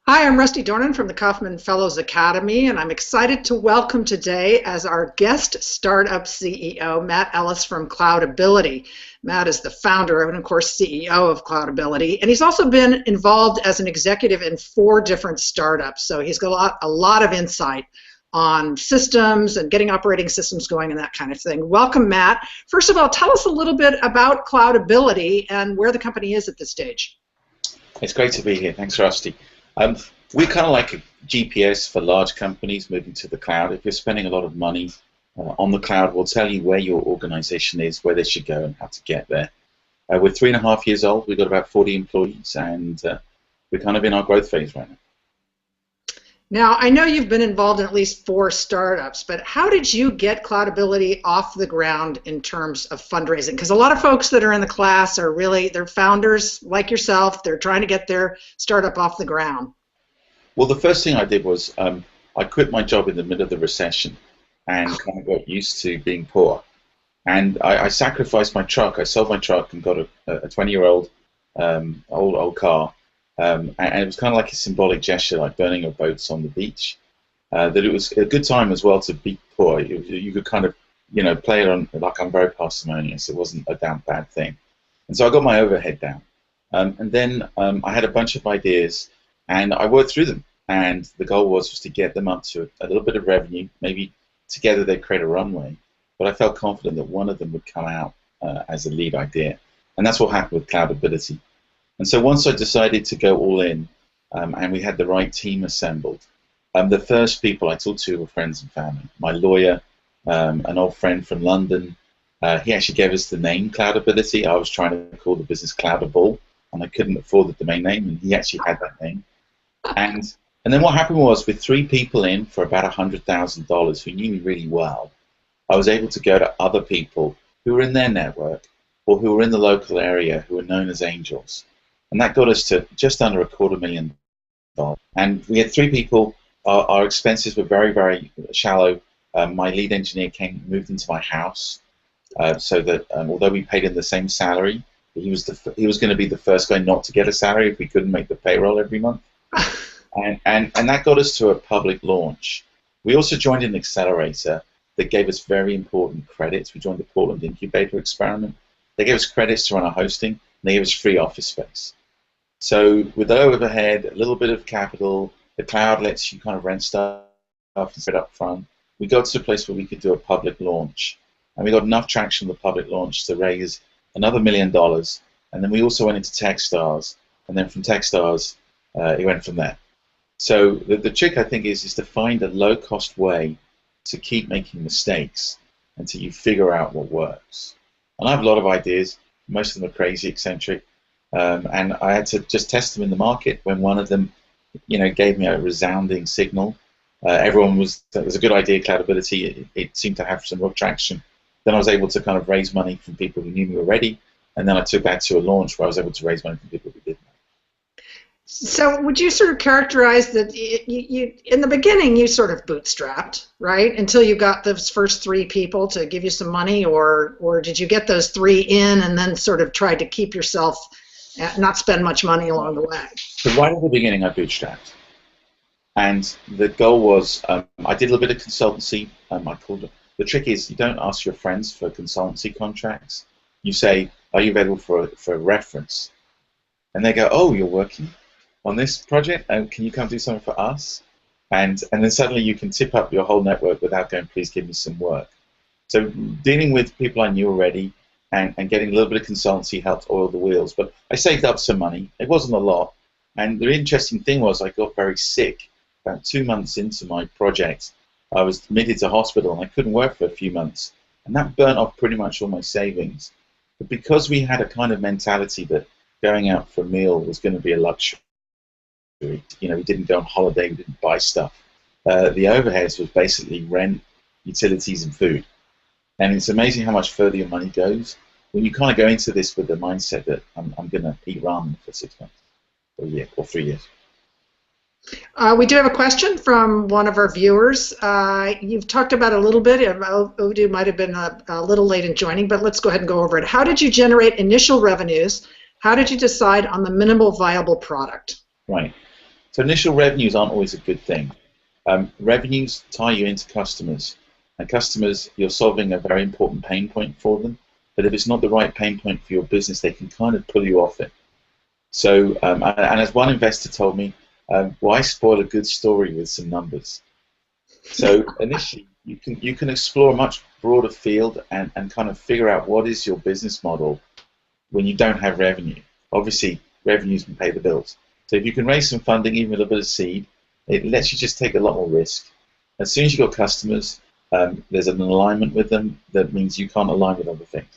Hi, I'm Rusty Dornin from the Kaufman Fellows Academy, and I'm excited to welcome today as our guest startup CEO, Matt Ellis from Cloudability. Matt is the founder and, of course, CEO of Cloudability, and he's also been involved as an executive in 4 different startups. So he's got a lot of insight on systems and getting operating systems going and that kind of thing. Welcome, Matt. First of all, tell us a little bit about Cloudability and where the company is at this stage. It's great to be here. Thanks, Rusty. We're kind of like a GPS for large companies moving to the cloud. If you're spending a lot of money on the cloud, we'll tell you where your organization is, where they should go, and how to get there. We're 3.5 years old. We've got about 40 employees, and we're kind of in our growth phase right now. Now, I know you've been involved in at least 4 startups, but how did you get Cloudability off the ground in terms of fundraising? Because a lot of folks that are in the class are really, they're founders like yourself. They're trying to get their startup off the ground. Well, the first thing I did was I quit my job in the middle of the recession and kind of got used to being poor. And I sacrificed my truck. I sold my truck and got a 20-year-old old car. And it was kind of like a symbolic gesture, like burning your boats on the beach. That it was a good time as well to be poor. You could kind of, play it on like I'm very parsimonious. It wasn't a damn bad thing. And so I got my overhead down. And then I had a bunch of ideas, and I worked through them. And the goal was just to get them up to a little bit of revenue. Maybe together they'd create a runway. But I felt confident that one of them would come out as a lead idea. And that's what happened with Cloudability. And so once I decided to go all in, and we had the right team assembled, the first people I talked to were friends and family. My lawyer, an old friend from London, he actually gave us the name Cloudability. I was trying to call the business Cloudable, and I couldn't afford the domain name, and he actually had that name. And then what happened was, with 3 people in for about $100,000 who knew me really well, I was able to go to other people who were in their network or who were in the local area who were known as angels. And that got us to just under $250,000. And we had 3 people. Our expenses were very, very shallow. My lead engineer moved into my house, so that although we paid him the same salary, he was going to be the first guy not to get a salary if we couldn't make the payroll every month. And that got us to a public launch. We also joined an accelerator that gave us very important credits. We joined the Portland Incubator Experiment. They gave us credits to run our hosting, and they gave us free office space. So with low overhead, a little bit of capital, the cloud lets you kind of rent stuff and set up front. We got to a place where we could do a public launch. And we got enough traction on the public launch to raise another $1 million. And then we also went into Techstars. And then from Techstars, it went from there. So the trick, I think, is to find a low-cost way to keep making mistakes until you figure out what works. And I have a lot of ideas. Most of them are crazy, eccentric. And I had to just test them in the market. When one of them, gave me a resounding signal, that was a good idea, Cloudability. It seemed to have some real traction. Then I was able to kind of raise money from people who knew me already. And then I took that to a launch where I was able to raise money from people who didn't. So would you sort of characterize that you in the beginning you sort of bootstrapped, right, until you got those first 3 people to give you some money, or did you get those 3 in and then sort of tried to keep yourself, not spend much money along the way? So right at the beginning I bootstrapped. And the goal was, I did a little bit of consultancy. The trick is you don't ask your friends for consultancy contracts. You say, are you available for a reference? And they go, oh, you're working on this project, and can you come do something for us? And then suddenly you can tip up your whole network without going, please give me some work. So dealing with people I knew already and getting a little bit of consultancy helped oil the wheels. But I saved up some money. It wasn't a lot. And the interesting thing was I got very sick. About 2 months into my project, I was admitted to hospital and I couldn't work for a few months. And that burnt off pretty much all my savings. But because we had a kind of mentality that going out for a meal was going to be a luxury, we didn't go on holiday, we didn't buy stuff. The overheads was basically rent, utilities, and food. And it's amazing how much further your money goes when you kind of go into this with the mindset that I'm going to eat ramen for 6 months, or a year, or 3 years. We do have a question from one of our viewers. You've talked about it a little bit. Udo might have been a little late in joining, but let's go ahead and go over it. How did you generate initial revenues? How did you decide on the minimal viable product? Right. So initial revenues aren't always a good thing. Revenues tie you into customers, and customers, you're solving a very important pain point for them, but if it's not the right pain point for your business, they can kind of pull you off it. So, and as one investor told me, why spoil a good story with some numbers? So initially, you can explore a much broader field and kind of figure out what is your business model when you don't have revenue. Obviously, revenues can pay the bills. So if you can raise some funding, even a little bit of seed, it lets you just take a lot more risk. As soon as you've got customers, there's an alignment with them that means you can't align with other things.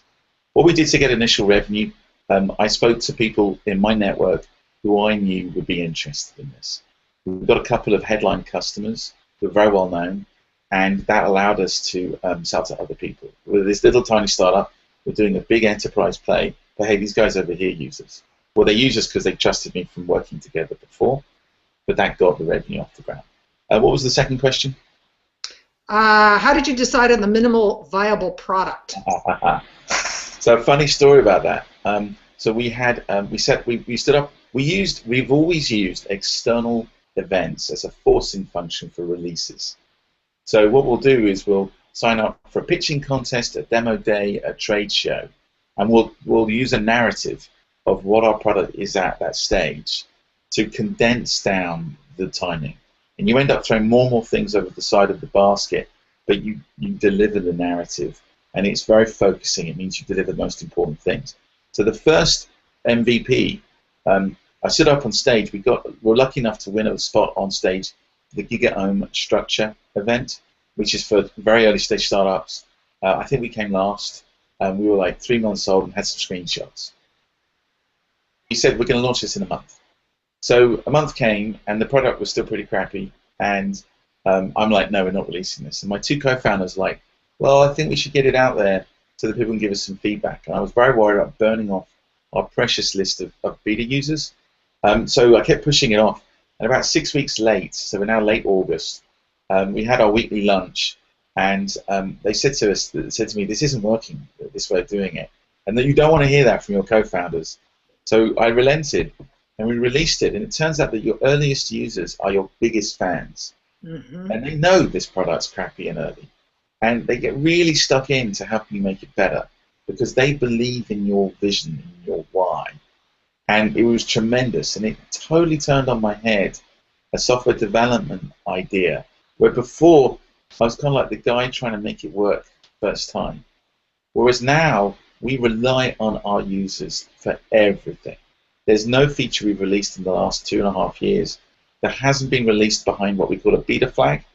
What we did to get initial revenue, I spoke to people in my network who I knew would be interested in this. We've got a couple of headline customers who are very well known, and that allowed us to sell to other people. With this little tiny startup, we're doing a big enterprise play, but hey, these guys over here use us. Well, they use us because they trusted me from working together before, but that got the revenue off the ground. What was the second question? How did you decide on the minimal viable product? So a funny story about that. So we had we've always used external events as a forcing function for releases. So what we'll do is we'll sign up for a pitching contest, a demo day, a trade show, and we'll use a narrative of what our product is at that stage to condense down the timing. And you end up throwing more and more things over the side of the basket, but you deliver the narrative, and it's very focusing. It means you deliver the most important things. So the first MVP, I stood up on stage. We're lucky enough to win a spot on stage, the Giga-Ohm Structure event, which is for very early stage startups. I think we came last. We were like 3 months old and had some screenshots. He said, we're going to launch this in a month. So a month came, and the product was still pretty crappy, and I'm like, no, we're not releasing this. And my two co-founders were like, well, I think we should get it out there so that people can give us some feedback. And I was very worried about burning off our precious list of beta users. So I kept pushing it off. And about 6 weeks late, so we're now late August, we had our weekly lunch, and they said to me, this isn't working, this way of doing it. And that you don't want to hear that from your co-founders. So I relented, and we released it. And it turns out that your earliest users are your biggest fans. Mm-hmm. And they know this product's crappy and early. And they get really stuck into helping you make it better because they believe in your vision, in your why. And it was tremendous, and it totally turned on my head a software development idea, where before I was kind of like the guy trying to make it work first time. Whereas now, we rely on our users for everything. There's no feature we've released in the last 2.5 years that hasn't been released behind what we call a beta flag.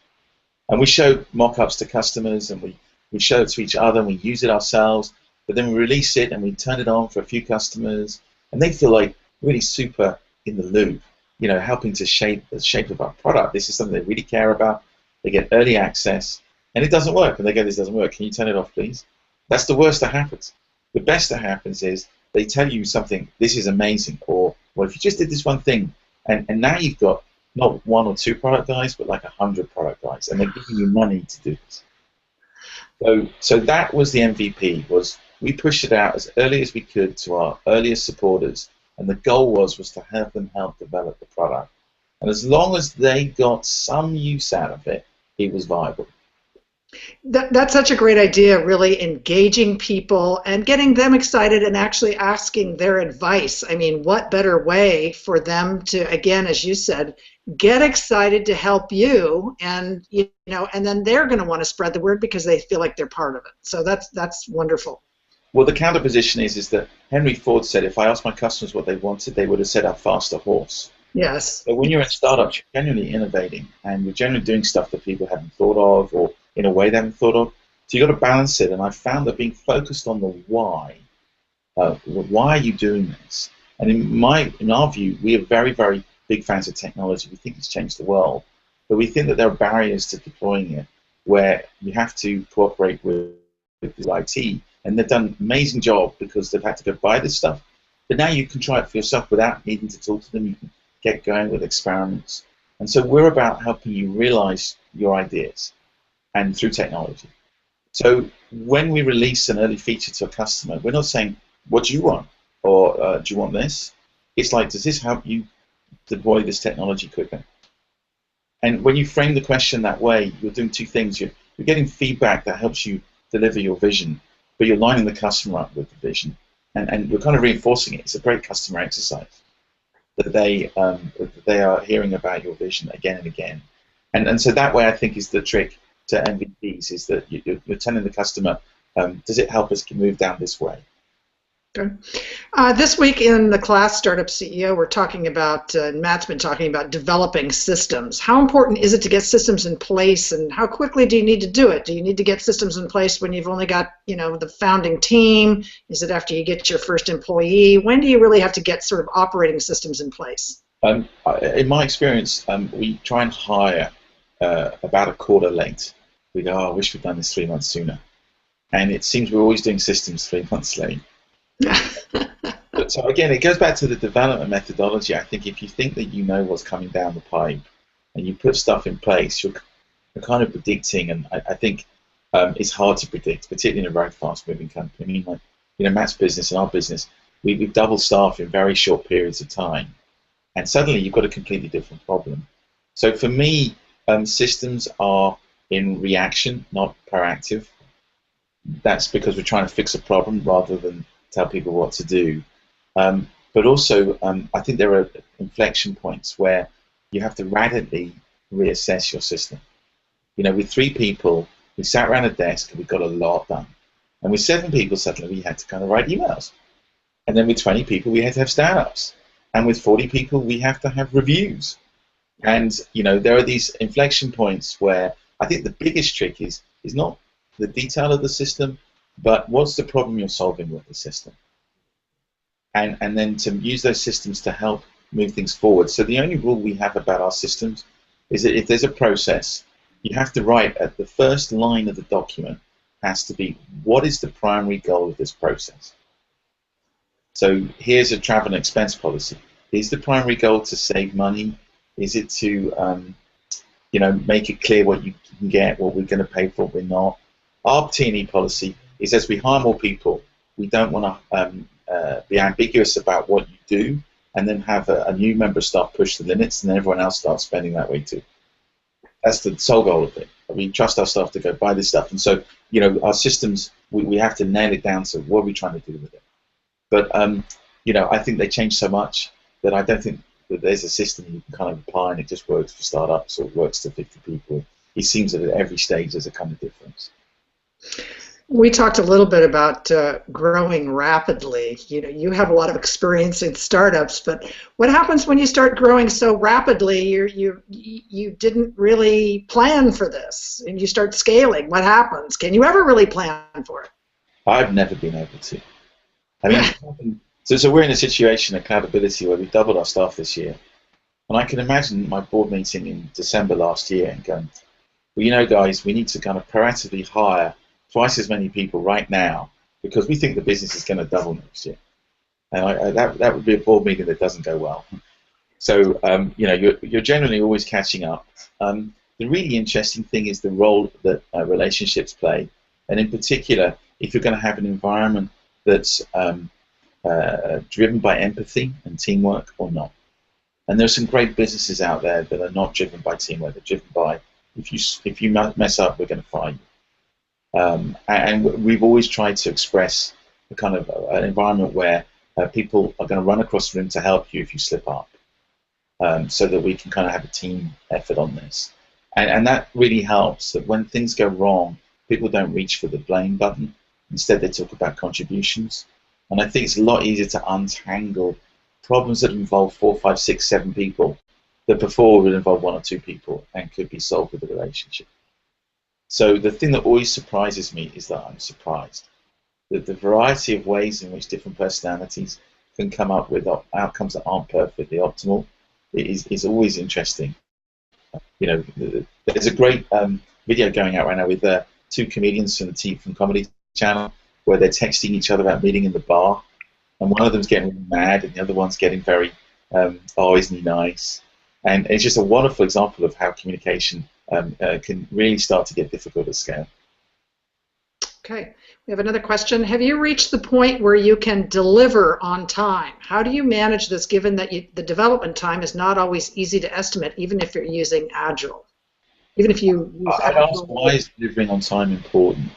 And we show mock-ups to customers, and we show it to each other, and we use it ourselves, but then we release it, and we turn it on for a few customers, and they feel like really super in the loop, you know, helping to shape the shape of our product. This is something they really care about. They get early access, and it doesn't work, and they go, this doesn't work. Can you turn it off, please? That's the worst that happens. The best that happens is they tell you something, this is amazing, or, well, if you just did this one thing, and now you've got not 1 or 2 product guys, but like 100 product guys, and they're giving you money to do this. So that was the MVP, was we pushed it out as early as we could to our earliest supporters, and the goal was to have them help develop the product. And as long as they got some use out of it, it was viable. That's such a great idea, really engaging people and getting them excited and actually asking their advice. I mean, what better way for them to, again, as you said, get excited to help you, and and then they're going to want to spread the word because they feel like they're part of it. So that's wonderful. Well, the counter position is that Henry Ford said, if I asked my customers what they wanted, they would have said a faster horse. Yes. So when you're in startups, you're genuinely innovating, and you're generally doing stuff that people haven't thought of, or in a way they haven't thought of. So you've got to balance it, and I found that being focused on the why are you doing this? And in our view, we are very, very big fans of technology. We think it's changed the world, but we think that there are barriers to deploying it where you have to cooperate with IT, and they've done an amazing job because they've had to go buy this stuff. But now you can try it for yourself without needing to talk to them. You can get going with experiments. And so we're about helping you realize your ideas, and through technology. So when we release an early feature to a customer, we're not saying, what do you want? Or do you want this? It's like, does this help you deploy this technology quicker? And when you frame the question that way, you're doing two things. You're getting feedback that helps you deliver your vision, but you're lining the customer up with the vision, and you're kind of reinforcing it. It's a great customer exercise that they are hearing about your vision again and again. And so that way, I think, is the trick to MVPs, is that you're telling the customer, does it help us move down this way? Okay. This week in the class Startup CEO, we're talking about, Matt's been talking about developing systems. How important is it to get systems in place, and how quickly do you need to do it? Do you need to get systems in place when you've only got, the founding team? Is it after you get your first employee? When do you really have to get sort of operating systems in place? In my experience, we try and hire about a quarter late. We go, I wish we'd done this 3 months sooner. And it seems we're always doing systems 3 months late. So again, it goes back to the development methodology. I think if you think that you know what's coming down the pipe and you put stuff in place, you're kind of predicting, and I think it's hard to predict, particularly in a very fast-moving company. I mean, like, Matt's business and our business, we've doubled staff in very short periods of time, and suddenly you've got a completely different problem. So for me, systems are in reaction, not proactive. That's because we're trying to fix a problem rather than tell people what to do. But also, I think there are inflection points where you have to radically reassess your system. With 3 people, we sat around a desk and we got a lot done. And with 7 people, suddenly we had to kind of write emails. And then with 20 people, we had to have stand-ups. And with 40 people, we have to have reviews. And, there are these inflection points where I think the biggest trick is not the detail of the system, but what's the problem you're solving with the system? And then to use those systems to help move things forward. So the only rule we have about our systems is that if there's a process, you have to write at the first line of the document has to be, what is the primary goal of this process? So here's a travel and expense policy. Is the primary goal to save money? Is it to make it clear what you can get, what we're going to pay for, what we're not? Our T&E policy is, as we hire more people, we don't want to be ambiguous about what you do and then have a new member of staff push the limits and then everyone else starts spending that way too. That's the sole goal of it. We trust our staff to go buy this stuff. And so, our systems, we have to nail it down to what are we trying to do with it. But, I think they change so much that I don't think that there's a system you can kind of apply and it just works for startups or works to 50 people. It seems that at every stage there's a kind of difference. We talked a little bit about growing rapidly. You have a lot of experience in startups, but what happens when you start growing so rapidly? You didn't really plan for this, and you start scaling. What happens? Can you ever really plan for it? I've never been able to. I mean, so we're in a situation at Cloudability where we've doubled our staff this year, and I can imagine my board meeting in December last year and going, well, guys, we need to kind of proactively hire twice as many people right now because we think the business is going to double next year. And that would be a board meeting that doesn't go well. So, you're generally always catching up. The really interesting thing is the role that relationships play. And in particular, if you're going to have an environment that's driven by empathy and teamwork or not. And there's some great businesses out there that are not driven by teamwork. They're driven by, if you mess up, we're going to fire you. And we've always tried to express a kind of an environment where people are going to run across the room to help you if you slip up, so that we can kind of have a team effort on this. And that really helps, that when things go wrong, people don't reach for the blame button. Instead, they talk about contributions. And I think it's a lot easier to untangle problems that involve 4, 5, 6, 7 people that before would involve 1 or 2 people and could be solved with a relationship. So the thing that always surprises me is that I'm surprised that the variety of ways in which different personalities can come up with outcomes that aren't perfectly optimal is always interesting. There's a great video going out right now with 2 comedians from the team from Comedy Channel where they're texting each other about meeting in the bar, and one of them's getting really mad and the other one's getting very, oh, isn't he nice? And it's just a wonderful example of how communication can really start to get difficult at scale. Okay, we have another question. Have you reached the point where you can deliver on time? How do you manage this given that the development time is not always easy to estimate, even if you're using Agile? Even if you use I'd ask, Agile. why is delivering on time important?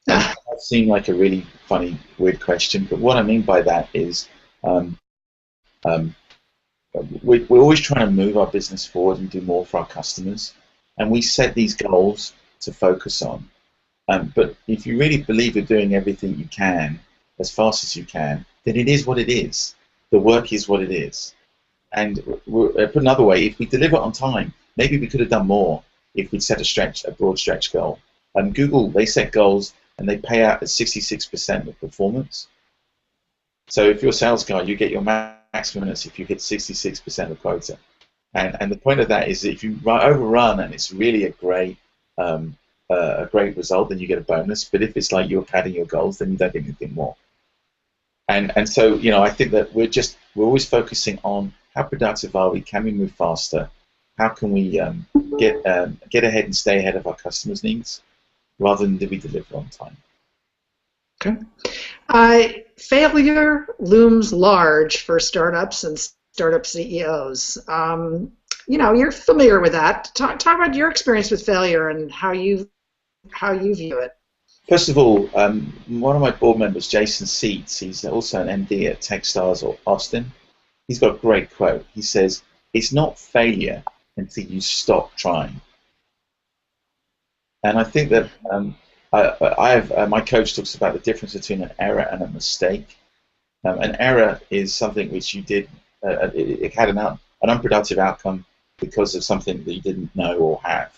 And that seemed like a really funny, weird question, but what I mean by that is um, um, we're always trying to move our business forward and do more for our customers, and we set these goals to focus on. But if you really believe you're doing everything you can as fast as you can, then it is what it is. The work is what it is. And put another way, if we deliver on time, maybe we could have done more if we'd set a broad stretch goal. Google, they set goals and they pay out at 66% of performance. So if you're a sales guy, you get your maximum minutes if you hit 66% of quota. And the point of that is that if you overrun and it's really a great result, then you get a bonus. But if it's like you're padding your goals, then you don't get anything more. And so, you know, I think that we're always focusing on how productive are we? Can we move faster? How can we get ahead and stay ahead of our customers' needs, rather than do we deliver on time? Okay. Failure looms large for startups and startup CEOs. You know, you're familiar with that. Talk about your experience with failure and how you view it. First of all, one of my board members, Jason Seitz, he's also an MD at Techstars or Austin. He's got a great quote. He says, "It's not failure until you stop trying." And I think that my coach talks about the difference between an error and a mistake. An error is something which you did, it had an unproductive outcome because of something that you didn't know or have.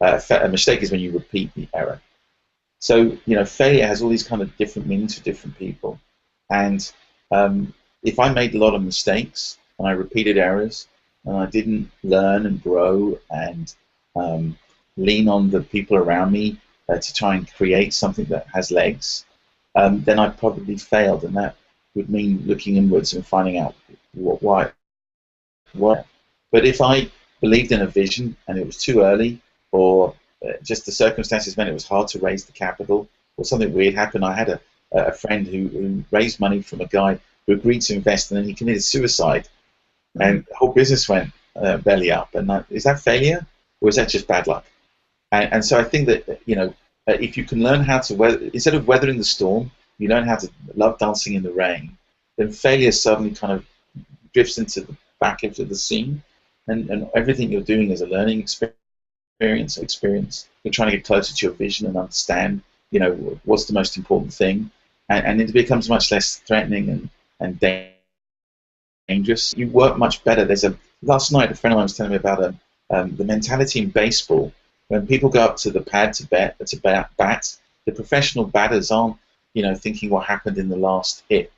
A mistake is when you repeat the error. So, you know, failure has all these kind of different meanings for different people. And if I made a lot of mistakes and I repeated errors and I didn't learn and grow and lean on the people around me to try and create something that has legs, then I probably failed, and that would mean looking inwards and finding out why. But if I believed in a vision and it was too early, or just the circumstances meant it was hard to raise the capital, or something weird happened. I had a friend who raised money from a guy who agreed to invest, and then he committed suicide, and the whole business went belly up. And is that failure, or is that just bad luck? And so I think that, you know, if you can learn how to instead of weathering the storm, you learn how to love dancing in the rain, then failure suddenly kind of drifts into the back into the scene, and everything you're doing is a learning experience. You're trying to get closer to your vision and understand, you know, what's the most important thing, and it becomes much less threatening and dangerous. You work much better. Last night a friend of mine was telling me about the mentality in baseball. When people go up to the pad to bat, the professional batters aren't, you know, thinking what happened in the last hit.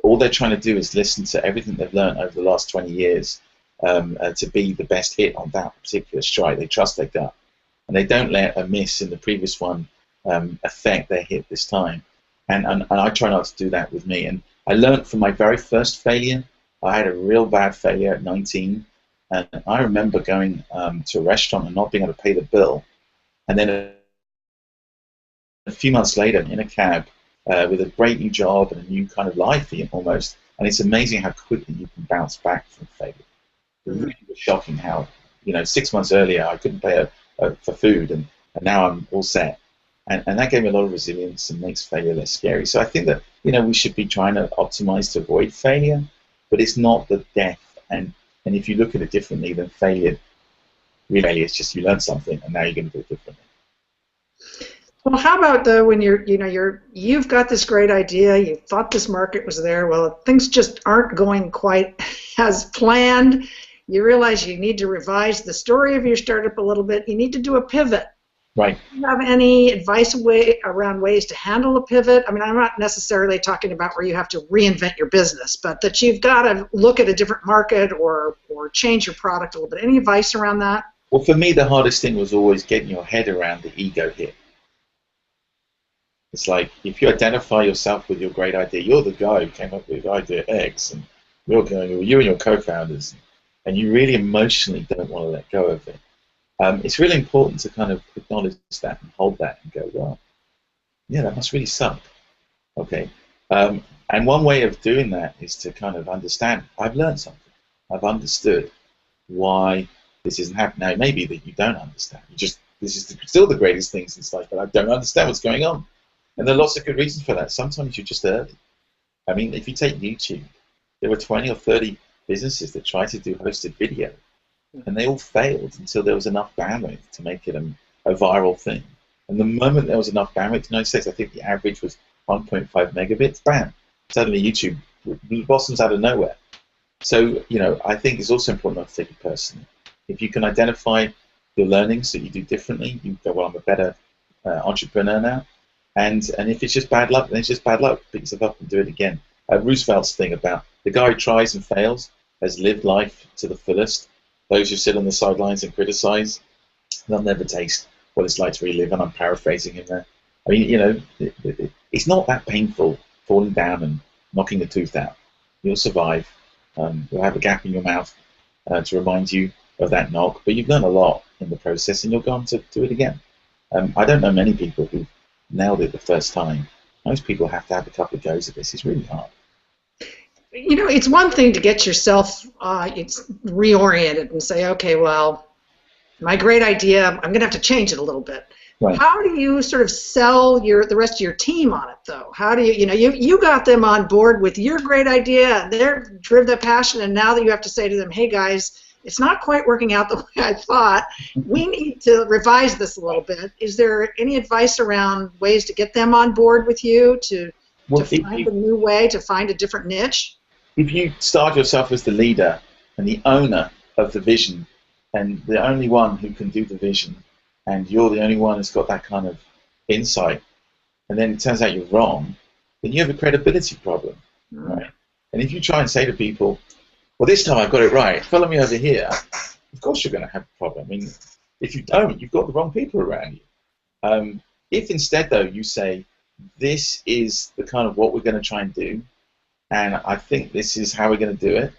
All they're trying to do is listen to everything they've learned over the last 20 years to be the best hit on that particular strike. They trust their gut, and they don't let a miss in the previous one affect their hit this time. And I try not to do that with me. And I learned from my very first failure. I had a real bad failure at 19. And I remember going to a restaurant and not being able to pay the bill. And then a few months later, in a cab with a great new job and a new kind of life almost. And it's amazing how quickly you can bounce back from failure. It really was shocking how, you know, 6 months earlier I couldn't pay for food, and now I'm all set. And that gave me a lot of resilience and makes failure less scary. So I think that, you know, we should be trying to optimize to avoid failure, but it's not the death. And if you look at it differently, then failure really is just you learn something and now you're going to do it differently. Well, how about when you've got this great idea, you thought this market was there, well, things just aren't going quite as planned. You realize you need to revise the story of your startup a little bit. You need to do a pivot. Right. Do you have any advice around ways to handle a pivot? I mean, I'm not necessarily talking about where you have to reinvent your business, but that you've got to look at a different market or change your product a little bit. Any advice around that? Well, for me, the hardest thing was always getting your head around the ego hit. It's like, if you identify yourself with your great idea, you're the guy who came up with idea X, and you and your co-founders, and you really emotionally don't want to let go of it. It's really important to kind of acknowledge that and hold that and go, well, yeah, that must really suck. Okay. And one way of doing that is to kind of understand, I've learned something. I've understood why this isn't happening. Now, it may be that you don't understand. This is still the greatest thing since life, but I don't understand what's going on. And there are lots of good reasons for that. Sometimes you're just early. I mean, if you take YouTube, there were 20 or 30 businesses that tried to do hosted video, and they all failed until there was enough bandwidth to make it a viral thing. And the moment there was enough bandwidth in the United States, I think the average was 1.5 megabits, bam, suddenly YouTube blossoms out of nowhere. So, I think it's also important not to take it personally. If you can identify your learnings that you do differently, you go, well, I'm a better entrepreneur now. And if it's just bad luck, then it's just bad luck. Pick yourself up and do it again. Roosevelt's thing about the guy who tries and fails has lived life to the fullest. Those who sit on the sidelines and criticize, they'll never taste what it's like to really live. And I'm paraphrasing him there. I mean, it's not that painful falling down and knocking a tooth out. You'll survive. You'll have a gap in your mouth to remind you of that knock, but you've learned a lot in the process, and you'll go on to do it again. I don't know many people who nailed it the first time. Most people have to have a couple of goes at this. It's really hard. It's one thing to get yourself reoriented and say, okay, well, my great idea, I'm going to have to change it a little bit. Right. How do you sort of sell the rest of your team on it, though? How do you got them on board with your great idea, and they're driven the passion, and now that you have to say to them, hey, guys, it's not quite working out the way I thought. We need to revise this a little bit. Is there any advice around ways to get them on board with you, to find a new way, to find a different niche? If you start yourself as the leader and the owner of the vision, and the only one who can do the vision, and you're the only one who's got that kind of insight, and then it turns out you're wrong, then you have a credibility problem, right? And if you try and say to people, well, this time I've got it right, follow me over here, of course you're going to have a problem. I mean, if you don't, you've got the wrong people around you. If instead, though, you say, this is the kind of what we're going to try and do, and I think this is how we're going to do it,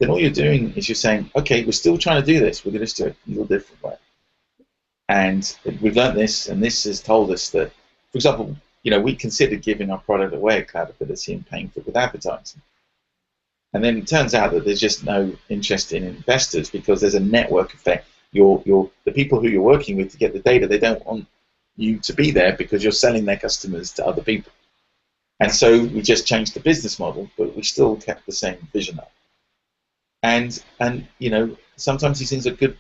then all you're doing is you're saying, okay, we're still trying to do this, we're going to just do it a little different way. And we've learned this, and this has told us that, for example, we considered giving our product away at Cloudability and paying for it with advertising. And then it turns out that there's just no interest in investors because there's a network effect. The people who you're working with to get the data, they don't want you to be there because you're selling their customers to other people. And so we just changed the business model, but we still kept the same vision up. And sometimes these things are good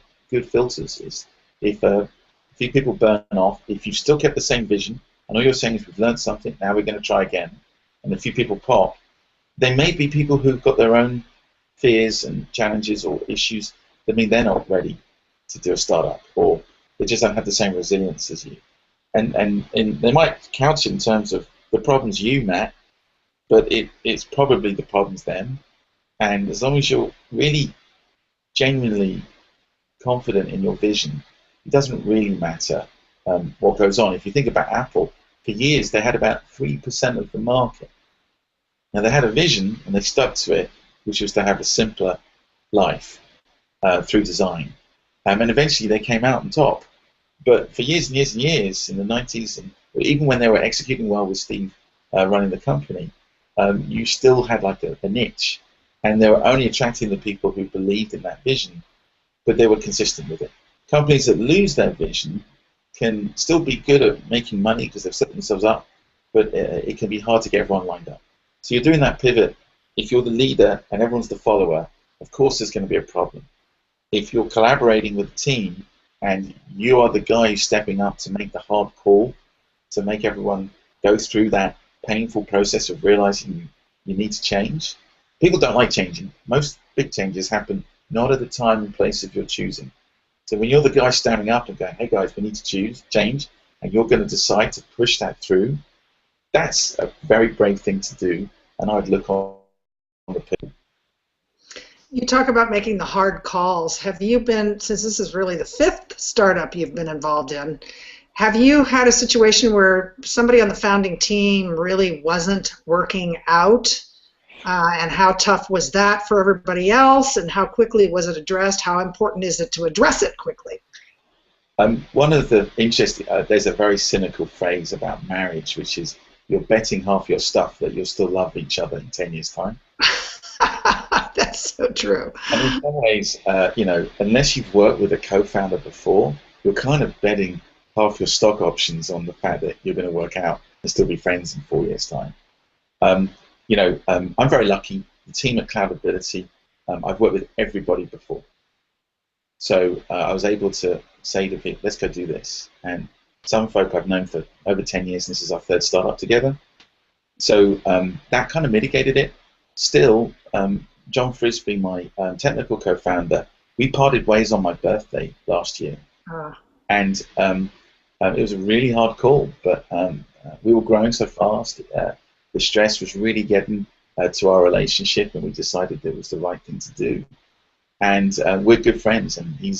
filters. If a few people burn off, if you've still kept the same vision, and all you're saying is we've learned something, now we're going to try again, and a few people pop, there may be people who've got their own fears and challenges or issues that mean they're not ready to do a startup, or they just don't have the same resilience as you. And they might couch it in terms of the problems you met, but it's probably the problems them. And as long as you're really genuinely confident in your vision, it doesn't really matter what goes on. If you think about Apple, for years they had about 3% of the market. Now they had a vision and they stuck to it, which was to have a simpler life through design. And eventually they came out on top. But for years and years and years, in the 90s, and even when they were executing well with Steve running the company, you still had like a niche. And they were only attracting the people who believed in that vision, but they were consistent with it. Companies that lose their vision can still be good at making money because they've set themselves up, but it can be hard to get everyone lined up. So you're doing that pivot. If you're the leader and everyone's the follower, of course there's going to be a problem. If you're collaborating with a team and you are the guy who's stepping up to make the hard call, to make everyone go through that painful process of realizing you need to change, people don't like changing. Most big changes happen not at the time and place of your choosing. So when you're the guy standing up and going, hey guys, we need to change, and you're going to decide to push that through, that's a very brave thing to do, and I'd look on the people. You talk about making the hard calls. Have you been, since this is really the 5th startup you've been involved in, have you had a situation where somebody on the founding team really wasn't working out? And how tough was that for everybody else? And how quickly was it addressed? How important is it to address it quickly? One of the interesting, there's a very cynical phrase about marriage, which is you're betting half your stuff that you'll still love each other in 10 years' time. That's so true. And in some ways, unless you've worked with a co-founder before, you're kind of betting half your stock options on the fact that you're going to work out and still be friends in 4 years' time. I'm very lucky. The team at Cloudability, I've worked with everybody before. So I was able to say to people, let's go do this. And some folk I've known for over 10 years, and this is our third startup together. So that kind of mitigated it. Still, John Frisbee, my technical co-founder, we parted ways on my birthday last year. And it was a really hard call, but we were growing so fast. The stress was really getting to our relationship, and we decided that it was the right thing to do. And we're good friends, and we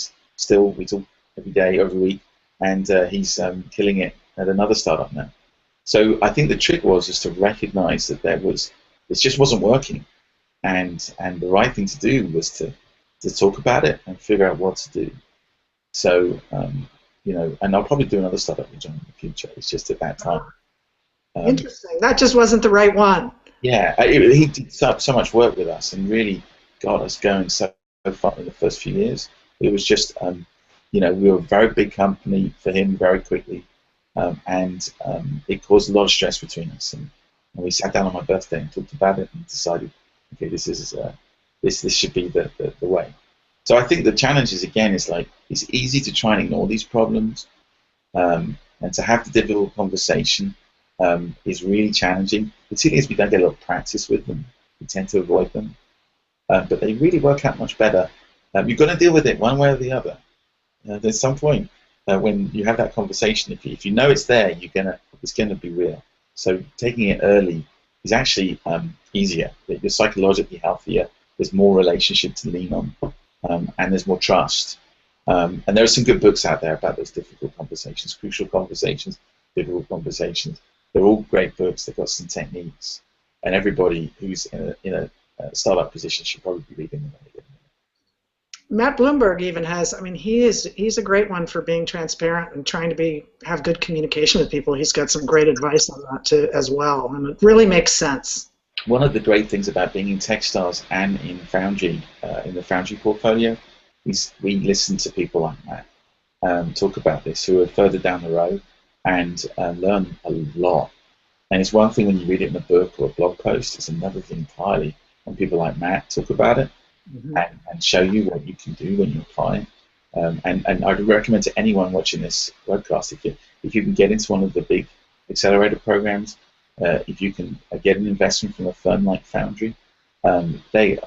talk every day, every week, and he's killing it at another startup now. So I think the trick was just to recognize that it just wasn't working, and the right thing to do was to talk about it and figure out what to do. So and I'll probably do another startup with John in the future. It's just at that time. Interesting. That just wasn't the right one. Yeah, he did so much work with us and really got us going so far in the first few years. It was just, we were a very big company for him very quickly, and it caused a lot of stress between us. And we sat down on my birthday and talked about it and decided, okay, this should be the way. So I think the challenge is, again, is like it's easy to try and ignore these problems, and to have the difficult conversation is really challenging, particularly as we don't get a lot of practice with them. We tend to avoid them. But they really work out much better. You've got to deal with it one way or the other. There's some point when you have that conversation, if you know it's there, it's gonna be real. So taking it early is actually easier. You're psychologically healthier. There's more relationship to lean on, and there's more trust. And there are some good books out there about those difficult conversations, crucial conversations, difficult conversations. They're all great books. They've got some techniques, and everybody who's in a startup position should probably be reading them. Matt Bloomberg even has, he's a great one for being transparent and trying to have good communication with people. He's got some great advice on that too, as well, and it really makes sense. One of the great things about being in Techstars and in Foundry, in the Foundry portfolio, is we listen to people like Matt talk about this, who are further down the road, and learn a lot. And it's one thing when you read it in a book or a blog post, it's another thing entirely when people like Matt talk about it, and show you what you can do when you apply it. And I'd recommend to anyone watching this webcast, if you can get into one of the big accelerator programs, if you can get an investment from a firm like Foundry, they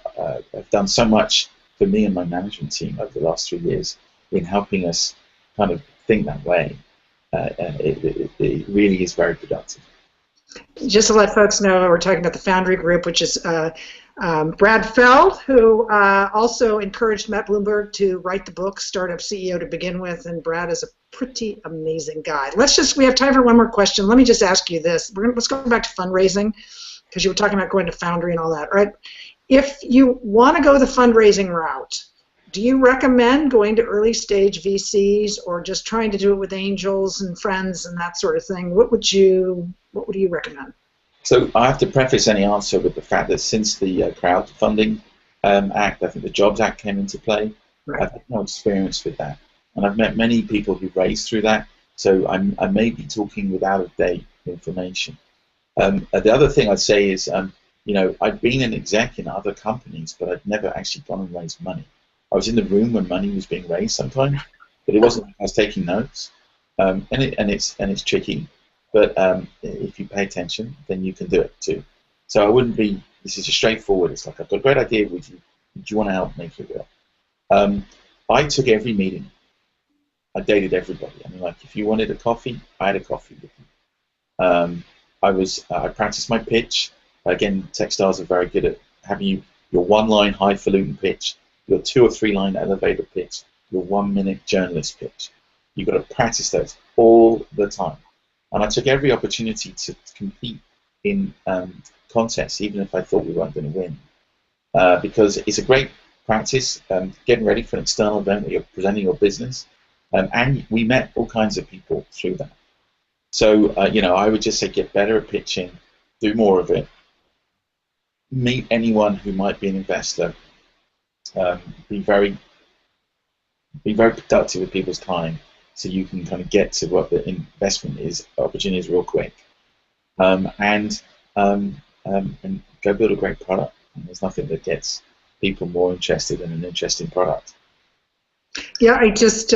have done so much for me and my management team over the last 3 years in helping us kind of think that way. It really is very productive. Just to let folks know, we're talking about the Foundry Group, which is Brad Feld, who also encouraged Matt Bloomberg to write the book, Startup CEO, to begin with, and Brad is a pretty amazing guy. We have time for one more question. Let me just ask you this. Let's go back to fundraising, because you were talking about going to Foundry and all that, right? If you want to go the fundraising route, do you recommend going to early stage VCs or just trying to do it with angels and friends and that sort of thing? What would you recommend? So I have to preface any answer with the fact that since the crowdfunding act, I think the Jobs Act came into play, right. I've had no experience with that. And I've met many people who've raised through that, so I may be talking with out-of-date information. The other thing I'd say is, I've been an exec in other companies, but I've never actually gone and raised money. I was in the room when money was being raised sometimes, but it wasn't like I was taking notes, and it's tricky. But if you pay attention, then you can do it too. So I wouldn't be. This is just straightforward. It's like, I've got a great idea with you. Do you want to help make it real? I took every meeting. I dated everybody. Like if you wanted a coffee, I had a coffee with you. I practiced my pitch. Again, Techstars are very good at having your one-line highfalutin pitch, your 2 or 3 line elevator pitch, your 1-minute journalist pitch. You've got to practice those all the time. And I took every opportunity to compete in contests, even if I thought we weren't going to win, because it's a great practice getting ready for an external event where you're presenting your business. And we met all kinds of people through that. So, I would just say get better at pitching, do more of it, meet anyone who might be an investor, be very productive with people's time, so you can kind of get to what the investment opportunity is real quick, and go build a great product. And there's nothing that gets people more interested in an interesting product. Yeah, I just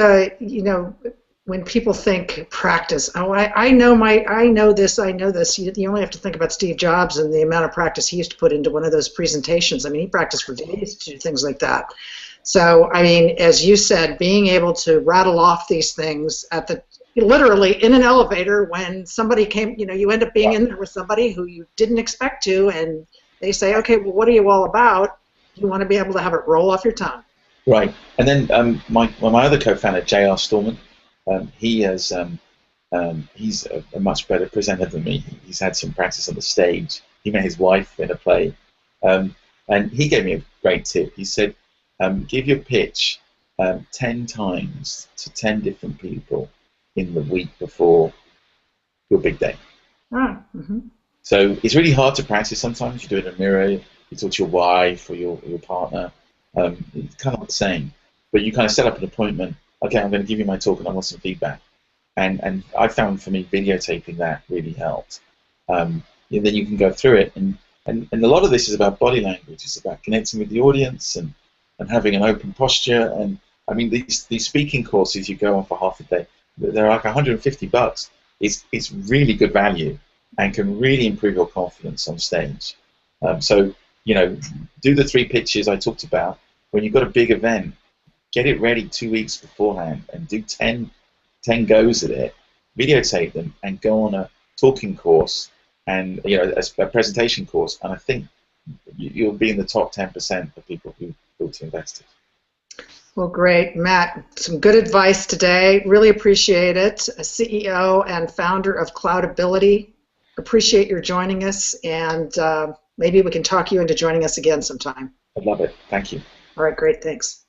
when people think practice, I know this. You only have to think about Steve Jobs and the amount of practice he used to put into one of those presentations. I mean, he practiced for days to do things like that. So, I mean, as you said, being able to rattle off these things literally in an elevator when somebody came, you end up being in there with somebody who you didn't expect to, and they say, okay, well, what are you all about? You want to be able to have it roll off your tongue. Right. And then my other co-founder, J.R. Stallman, he's a much better presenter than me. He's had some practice on the stage. He met his wife in a play. And he gave me a great tip. He said, give your pitch 10 times to 10 different people in the week before your big day. Mm-hmm. So it's really hard to practice sometimes. You do it in a mirror, you talk to your wife or your partner. It's kind of like the same. But you kind of set up an appointment. Okay, I'm going to give you my talk and I want some feedback. And I found for me videotaping that really helped. And then you can go through it. And a lot of this is about body language. It's about connecting with the audience and having an open posture. And I mean, these speaking courses you go on for half a day, they're like $150. It's really good value and can really improve your confidence on stage. So, do the 3 pitches I talked about. When you've got a big event, get it ready 2 weeks beforehand and do 10 goes at it, videotape them, and go on a talking course and a presentation course. And I think you'll be in the top 10% of people who build to investors. Well, great, Matt. Some good advice today. Really appreciate it. A CEO and founder of Cloudability. Appreciate your joining us, and maybe we can talk you into joining us again sometime. I'd love it. Thank you. All right, great. Thanks.